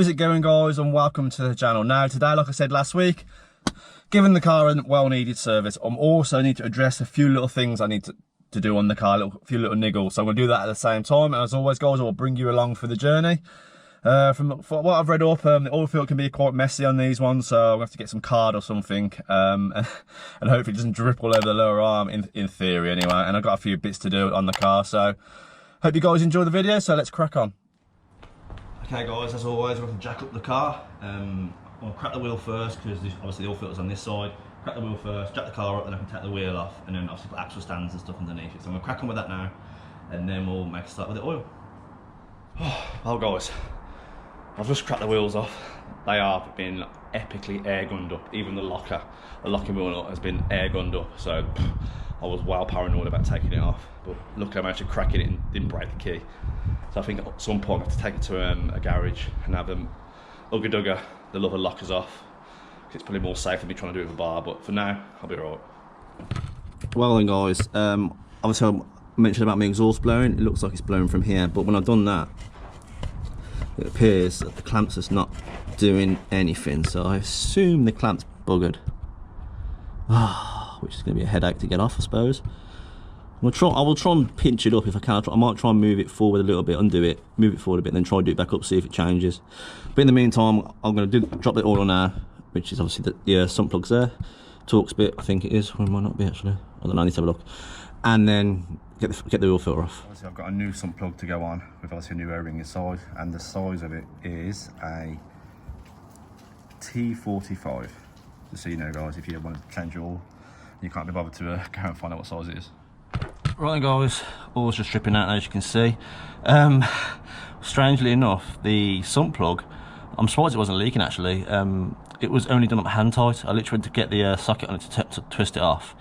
is it going, guys, and welcome to the channel. Now today, like I said last week, giving the car a well needed service, I'm also need to address a few little things I need to do on the car, a few little niggles, so I'm going to do that at the same time. And as always, guys, I'll bring you along for the journey. From what I've read up, the oil filter can be quite messy on these ones, so I'm going to have to get some card or something, and hopefully it doesn't drip all over the lower arm, in theory anyway. And I've got a few bits to do on the car, so hope you guys enjoy the video, so let's crack on. Okay guys, as always, we're going to jack up the car. I'll crack the wheel first, because obviously the oil filter's on this side. Crack the wheel first, jack the car up, then I can take the wheel off, and then obviously put axle stands and stuff underneath it. So I'm going to crack on with that now, and then we'll make a start with the oil. Oh guys, I've just cracked the wheels off. They have been epically air gunned up. Even the locking wheel nut has been air gunned up. So I was well paranoid about taking it off. But luckily I managed to crack it and didn't break the key. So I think at some point I have to take it to a garage and have them ugga-dugga the leather lockers off. It's probably more safe than me trying to do it with a bar, but for now, I'll be alright. Well then guys, obviously I mentioned about my exhaust blowing. It looks like it's blowing from here, but when I've done that, it appears that the clamp's just not doing anything, so I assume the clamp's buggered. Which is going to be a headache to get off, I suppose. I will try and pinch it up if I can. I might try and move it forward a little bit, undo it, move it forward a bit, then try and do it back up, see if it changes. But in the meantime, I'm going to drop the oil now, which is obviously the sump plug's there. Torx bit, I think it is, or it might not be actually. I don't know, I need to have a look. And then get the oil filter off. Obviously I've got a new sump plug to go on with obviously a new O-ring inside, and the size of it is a T45. Just so you know guys, if you want to change your oil, you can't be bothered to go and find out what size it is. Right then guys, oil's just dripping out as you can see. Strangely enough, the sump plug, I'm surprised it wasn't leaking actually. It was only done up hand tight. I literally went to get the socket on it to twist it off,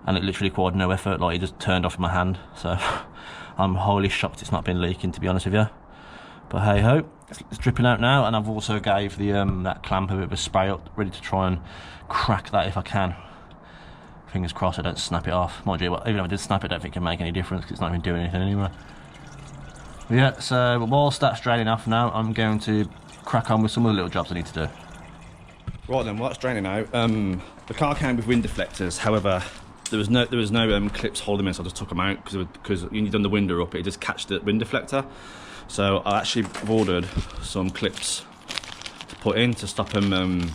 and it literally required no effort, like it just turned off in my hand. So I'm wholly shocked it's not been leaking, to be honest with you. But hey ho, it's dripping out now, and I've also gave the that clamp a bit of a spray up, ready to try and crack that if I can. Fingers crossed I don't snap it off. Mind you, even if I did snap it, I don't think it can make any difference because it's not even doing anything anyway. But yeah, so whilst that's draining off now, I'm going to crack on with some of the little jobs I need to do. Right then, while that's draining out, the car came with wind deflectors. However, there was no clips holding them in, so I just took them out because when you've done the window up, it just catched the wind deflector. So I actually ordered some clips to put in to stop them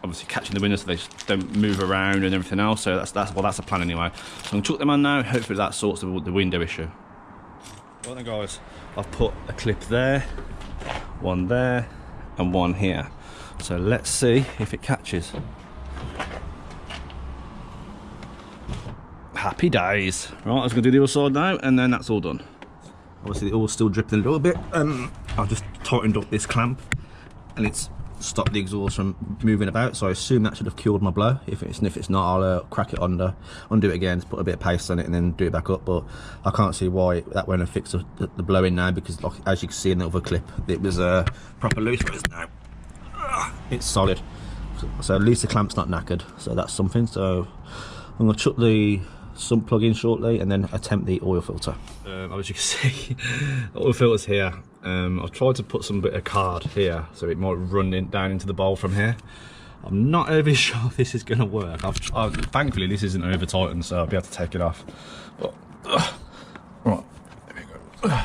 obviously catching the window, so they don't move around and everything else. So that's the plan anyway. So I'm gonna chuck them on now. Hopefully that sorts the window issue. Right then guys, I've put a clip there, one there, and one here. So let's see if it catches. Happy days. Right, I was gonna do the other side now, and then that's all done. Obviously the oil's still dripping a little bit. I've just tightened up this clamp, and it's stopped the exhaust from moving about. So I assume that should have cured my blow. If it's not, I'll crack it undo it again, put a bit of paste on it, and then do it back up. But I can't see why that won't have fixed the blowing now, because like, as you can see in the other clip, it was proper loose. But it's now it's solid. So at least the clamp's not knackered. So that's something. So I'm gonna chuck the sump plug in shortly, and then attempt the oil filter. As you can see, the oil filter's here. I've tried to put some bit of card here so it might run down into the bowl from here. I'm not overly sure if this is going to work. Thankfully this isn't over tightened, so I'll be able to take it off. But, right, there we go.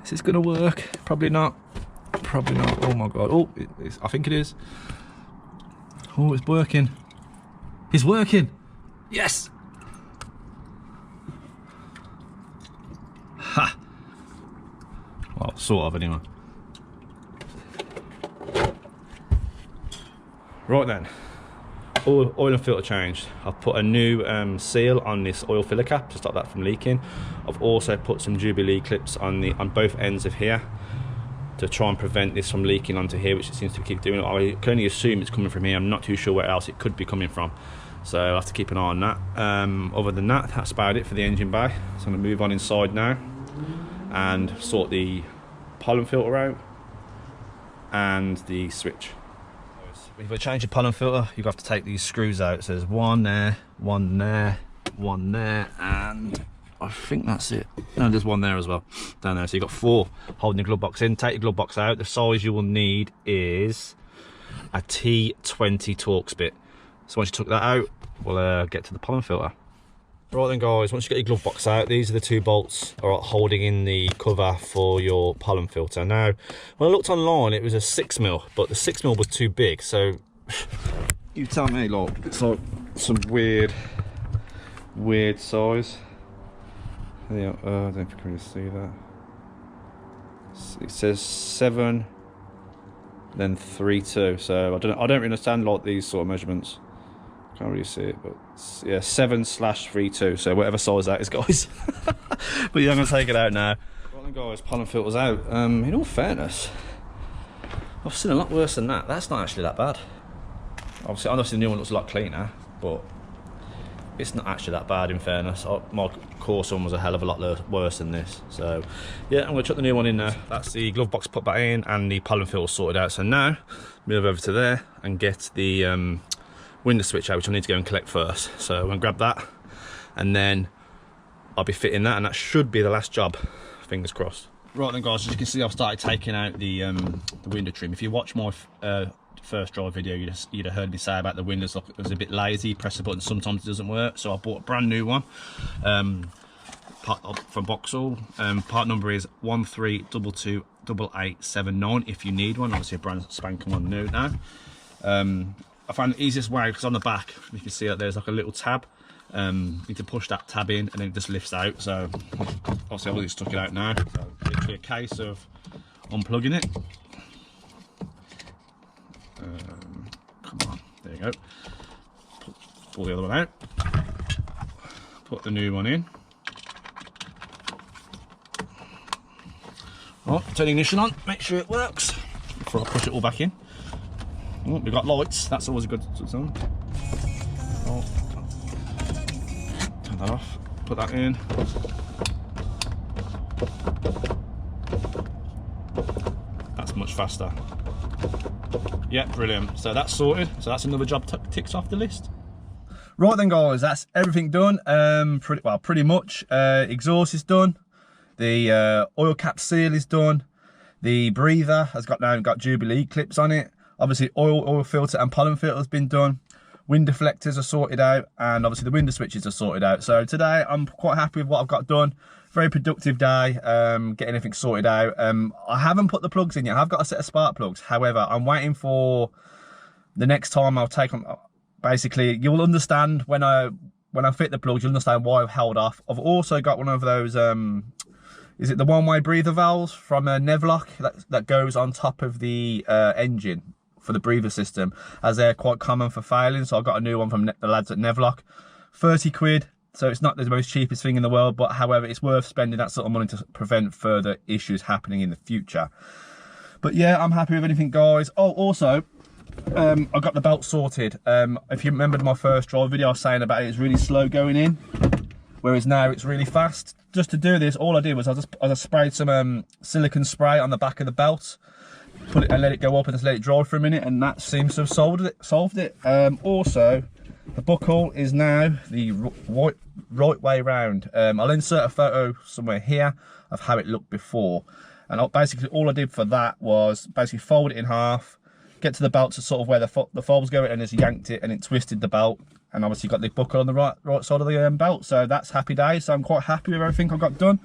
Is this going to work? Probably not. Probably not. Oh my god. Oh, I think it is. Oh, it's working. It's working. Yes. Ha. Well, sort of anyway. Right then, oil and filter changed. I've put a new seal on this oil filler cap to stop that from leaking. I've also put some Jubilee clips on both ends of here to try and prevent this from leaking onto here, which it seems to keep doing. I can only assume it's coming from here. I'm not too sure where else it could be coming from, so I'll have to keep an eye on that. Other than that, that's about it for the engine bay. So I'm going to move on inside now and sort the pollen filter out and the switch. If I change the pollen filter, you have to take these screws out. So there's one there, one there, one there, and I think that's it. No, there's one there as well, down there. So you've got 4 holding the glove box in. Take the glove box out. The size you will need is a T20 Torx bit. So once you took that out, we'll get to the pollen filter. Right then guys, once you get your glove box out, these are the 2 bolts holding in the cover for your pollen filter. Now, when I looked online, it was a 6mm, but the 6mm was too big. So you tell me, like, it's like some weird size. Yeah, I don't know if you can really see that. It says 7, then 3.2. So I don't really understand like these sort of measurements. Can't really see it, but yeah, 7/3.2. So whatever size that is, guys. But yeah, I'm gonna take it out now. Right then, guys, pollen filter's out. In all fairness, I've seen a lot worse than that. That's not actually that bad. Obviously the new one looks a lot cleaner, but it's not actually that bad in fairness. My coarse one was a hell of a lot worse than this. So yeah, I'm gonna chuck the new one in now. That's the glove box put back in and the pollen filter sorted out. So now move over to there and get the window switch out, which I need to go and collect first. So I'm gonna grab that and then I'll be fitting that, and that should be the last job, fingers crossed. Right then guys, as you can see, I've started taking out the window trim. If you watch my first drive video, you'd have heard me say about the windows. Look, it was a bit lazy, you press the button, sometimes it doesn't work. So I bought a brand new one from Vauxhall. Part number is 13228879 if you need one. Obviously a brand spanking one new now. I find the easiest way, because on the back you can see that there's like a little tab. You need to push that tab in and then it just lifts out. So obviously I've already stuck it out now. So literally a case of unplugging it. Come on, there you go. Pull the other one out. Put the new one in. Right, turn the ignition on, make sure it works before I push it all back in. Oh, we've got lights, that's always a good sign. Oh. Turn that off, put that in. That's much faster. Yeah, brilliant. So that's sorted. So that's another job ticks off the list. Right then guys, that's everything done. Pretty much. Exhaust is done. The oil cap seal is done. The breather has got Jubilee clips on it. Obviously oil filter and pollen filter has been done. Wind deflectors are sorted out, and obviously the window switches are sorted out. So today I'm quite happy with what I've got done. Very productive day, getting everything sorted out. I haven't put the plugs in yet. I've got a set of spark plugs. However, I'm waiting for the next time I'll take them. Basically, you'll understand when I fit the plugs, you'll understand why I've held off. I've also got one of those, is it the one-way breather valves from Nevlock that goes on top of the engine for the breather system, as they're quite common for failing. So I've got a new one from the lads at Nevlock. 30 quid. So it's not the most cheapest thing in the world, but however, it's worth spending that sort of money to prevent further issues happening in the future. But yeah, I'm happy with anything, guys. Oh, also, I got the belt sorted. If you remembered my first drive video, I was saying about it's really slow going in, whereas now it's really fast. Just to do this, all I did was I just sprayed some silicone spray on the back of the belt, put it and let it go up and just let it dry for a minute, and that seems to have solved it. Also, the buckle is now the right way round. I'll insert a photo somewhere here of how it looked before. And basically all I did for that was basically fold it in half, get to the belt to sort of where the fold's going, and just yanked it and it twisted the belt. And obviously got the buckle on the right side of the belt. So that's happy days. So I'm quite happy with everything I got done.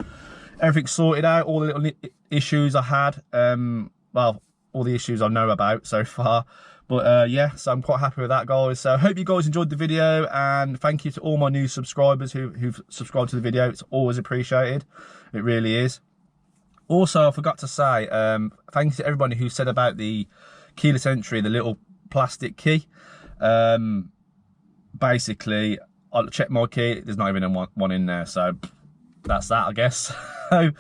Everything's sorted out, all the little issues I had. Well, all the issues I know about so far. But yeah, so I'm quite happy with that, guys. So I hope you guys enjoyed the video, and thank you to all my new subscribers who've subscribed to the video. It's always appreciated. It really is. Also, I forgot to say, thank you to everybody who said about the keyless entry, the little plastic key. Basically, I'll check my key. There's not even one in there, so that's that, I guess. So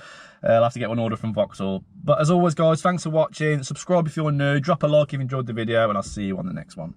I'll have to get one ordered from Vauxhall. But as always, guys, thanks for watching. Subscribe if you're new. Drop a like if you enjoyed the video, and I'll see you on the next one.